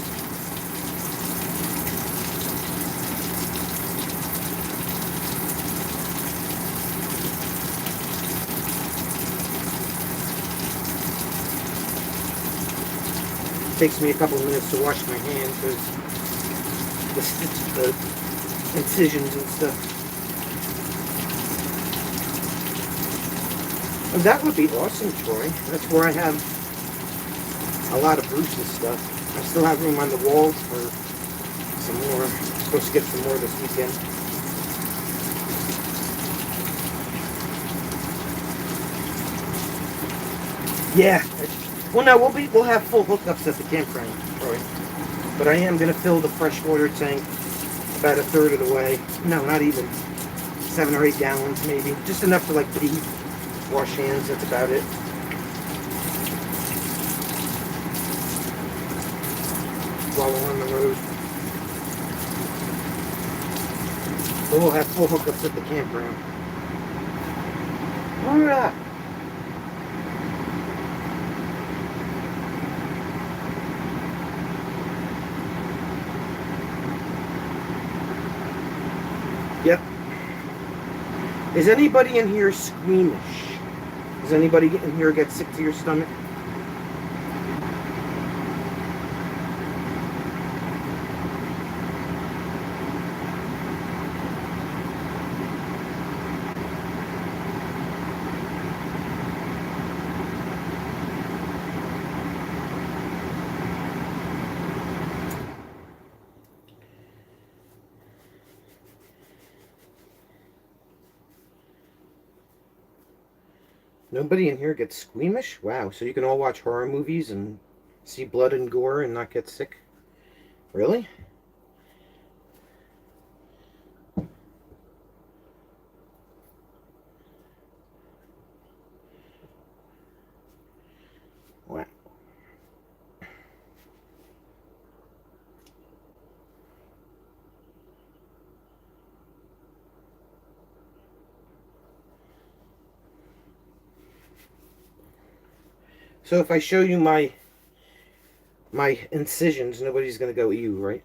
It takes me a couple of minutes to wash my hands because the incisions and stuff. And that would be awesome, Troy. That's where I have a lot of Bruce's stuff. I still have room on the walls for some more. I'm supposed to get some more this weekend. Yeah. Well, no, we'll have full hookups at the campground, Troy. But I am going to fill the freshwater tank about a third of the way. No, not even. 7 or 8 gallons, maybe. Just enough to, like, pee, wash hands. That's about it. While we're on the road. So we'll have full hookups at the campground. Alright. Yep. Is anybody in here squeamish? Does anybody in here get sick to your stomach? Nobody in here gets squeamish? Wow, so you can all watch horror movies and see blood and gore and not get sick? Really? Wow. So if I show you my incisions, nobody's gonna go ew, right?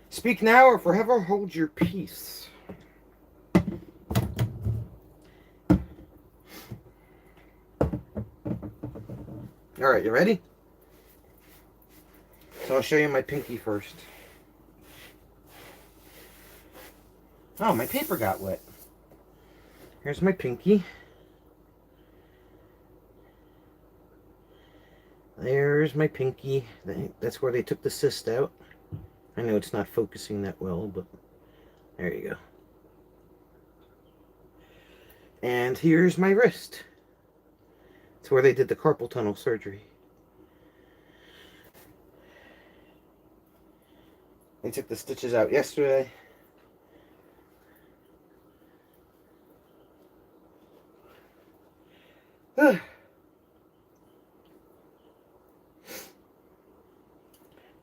Speak now or forever hold your peace. Alright, you ready? So I'll show you my pinky first. Oh, my paper got wet. Here's my pinky. There's my pinky. That's where they took the cyst out. I know it's not focusing that well, but there you go. And here's my wrist. It's where they did the carpal tunnel surgery. They took the stitches out yesterday.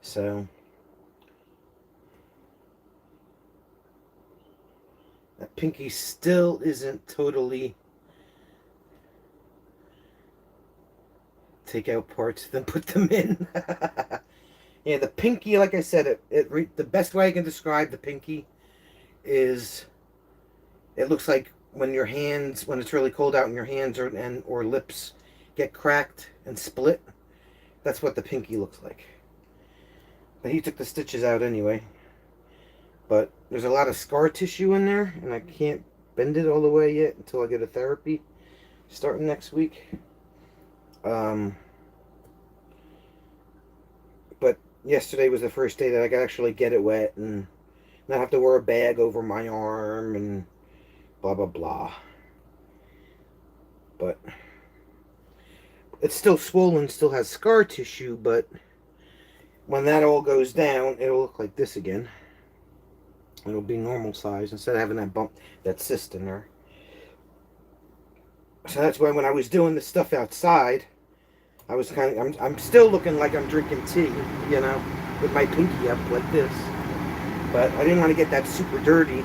So that pinky still isn't totally take out parts, then put them in. Yeah, the pinky, like I said, the best way I can describe the pinky is it looks like when it's really cold out and your hands or lips get cracked and split. That's what the pinky looks like. But he took the stitches out anyway. But there's a lot of scar tissue in there, and I can't bend it all the way yet until I get a therapy starting next week. But yesterday was the first day that I could actually get it wet and not have to wear a bag over my arm and blah blah blah. But it's still swollen, still has scar tissue, but when that all goes down, it'll look like this again. It'll be normal size instead of having that bump, that cyst in there. So that's why when I was doing the stuff outside, I was I'm still looking like I'm drinking tea, you know, with my pinky up like this. But I didn't want to get that super dirty.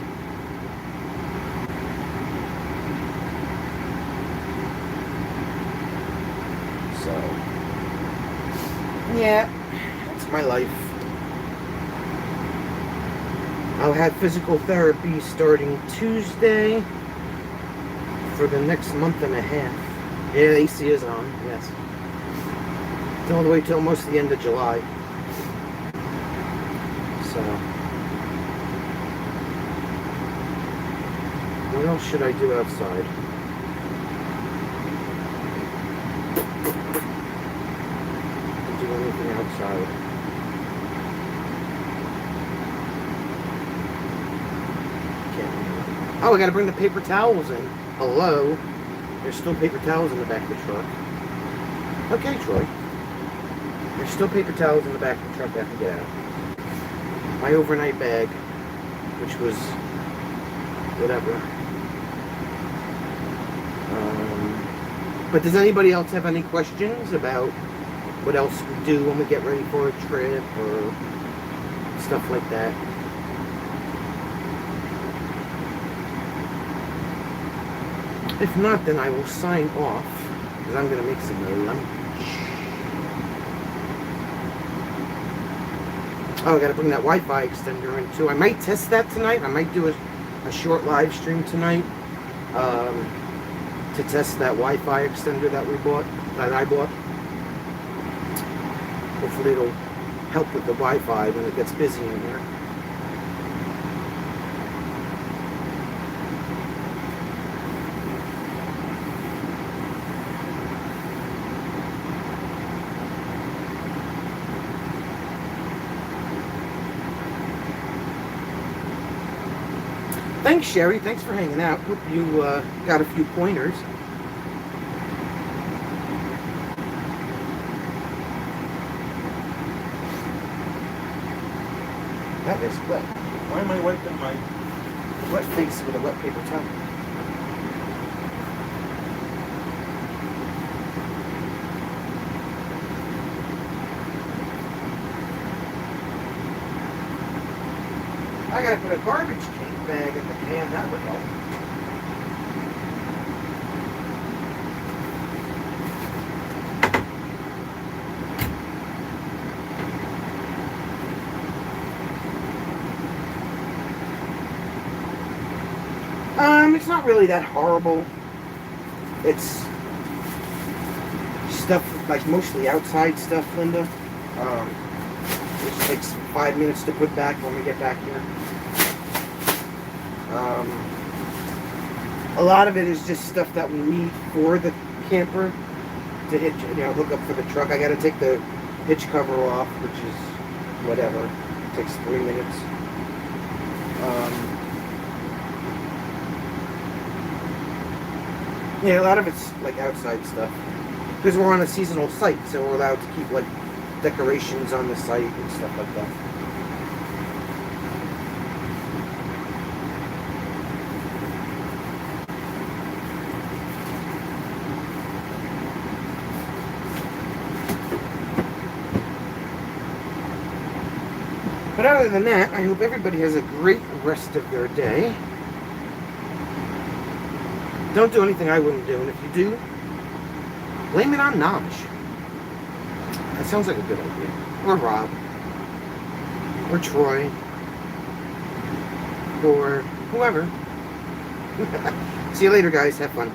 So, yeah, that's my life. I'll have physical therapy starting Tuesday for the next month and a half. Yeah, the AC is on, yes. It's all the way till almost the end of July. So, what else should I do outside? To do anything outside. Oh, I gotta bring the paper towels in. Hello? There's still paper towels in the back of the truck. Okay, Troy. There's still paper towels in the back of the truck I have to get out. My overnight bag, which was whatever. But does anybody else have any questions about what else we do when we get ready for a trip or stuff like that? If not, then I will sign off, because I'm going to make some lunch. Oh, I got to bring that Wi-Fi extender in too. I might test that tonight. I might do a short live stream tonight to test that Wi-Fi extender that I bought. Hopefully it'll help with the Wi-Fi when it gets busy in here. Thanks, Sherry. Thanks for hanging out. Hope you got a few pointers. That is wet. Why am I wiping my wet face with a wet paper towel? I gotta put a garbage can bag in the can, that would help. It's not really that horrible. It's stuff, like mostly outside stuff, Linda. It takes 5 minutes to put back when we get back here. A lot of it is just stuff that we need for the camper to hitch, hook up for the truck. I got to take the hitch cover off, which is whatever. It takes 3 minutes. Yeah, a lot of it's like outside stuff because we're on a seasonal site, so we're allowed to keep like decorations on the site and stuff like that. But other than that, I hope everybody has a great rest of their day. Don't do anything I wouldn't do, and if you do, blame it on Naj. Sounds like a good idea. Or Rob. Or Troy. Or whoever. See you later, guys. Have fun.